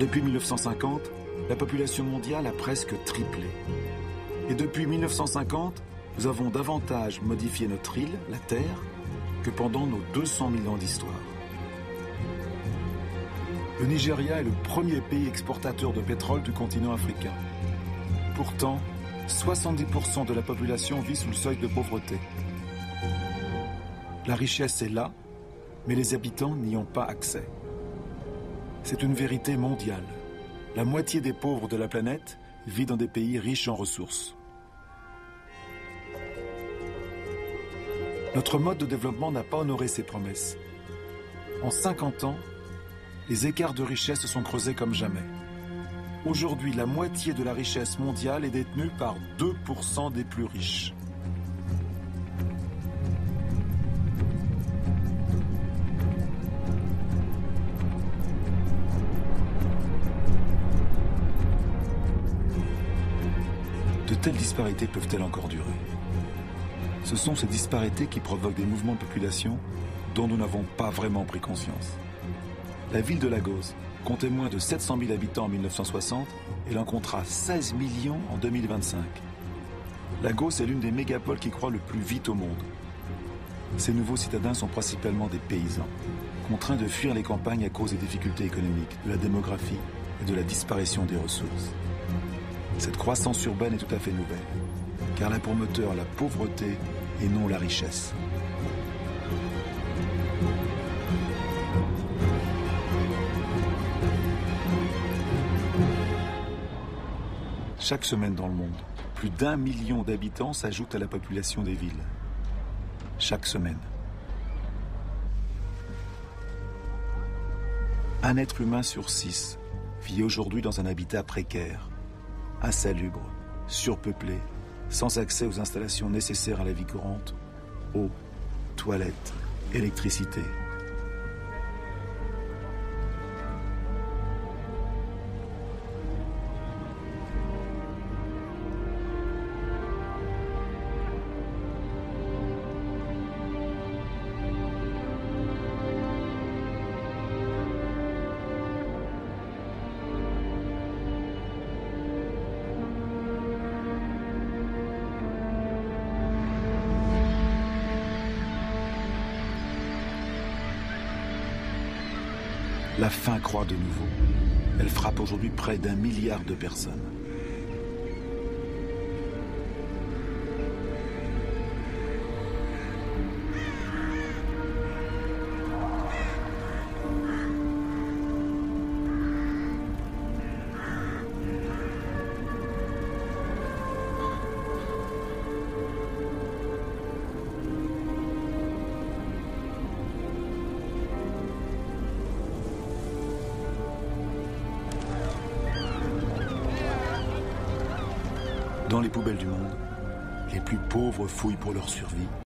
Depuis 1950, la population mondiale a presque triplé. Et depuis 1950, nous avons davantage modifié notre île, la Terre, que pendant nos 200 000 ans d'histoire. Le Nigeria est le premier pays exportateur de pétrole du continent africain. Pourtant, 70% de la population vit sous le seuil de pauvreté. La richesse est là, mais les habitants n'y ont pas accès. C'est une vérité mondiale. La moitié des pauvres de la planète vit dans des pays riches en ressources. Notre mode de développement n'a pas honoré ses promesses. En 50 ans, les écarts de richesse se sont creusés comme jamais. Aujourd'hui, la moitié de la richesse mondiale est détenue par 2% des plus riches. De telles disparités peuvent-elles encore durer? Ce sont ces disparités qui provoquent des mouvements de population dont nous n'avons pas vraiment pris conscience. La ville de Lagos comptait moins de 700 000 habitants en 1960 et l'en comptera 16 millions en 2025. Lagos est l'une des mégapoles qui croît le plus vite au monde. Ces nouveaux citadins sont principalement des paysans, contraints de fuir les campagnes à cause des difficultés économiques, de la démographie et de la disparition des ressources. Cette croissance urbaine est tout à fait nouvelle, car elle a pour moteur la pauvreté et non la richesse. Chaque semaine dans le monde, plus d'1 million d'habitants s'ajoutent à la population des villes. Chaque semaine. Un être humain sur 6 vit aujourd'hui dans un habitat précaire, insalubre, surpeuplé, sans accès aux installations nécessaires à la vie courante, eau, toilettes, électricité. La faim croît de nouveau. Elle frappe aujourd'hui près d'1 milliard de personnes. Dans les poubelles du monde, les plus pauvres fouillent pour leur survie.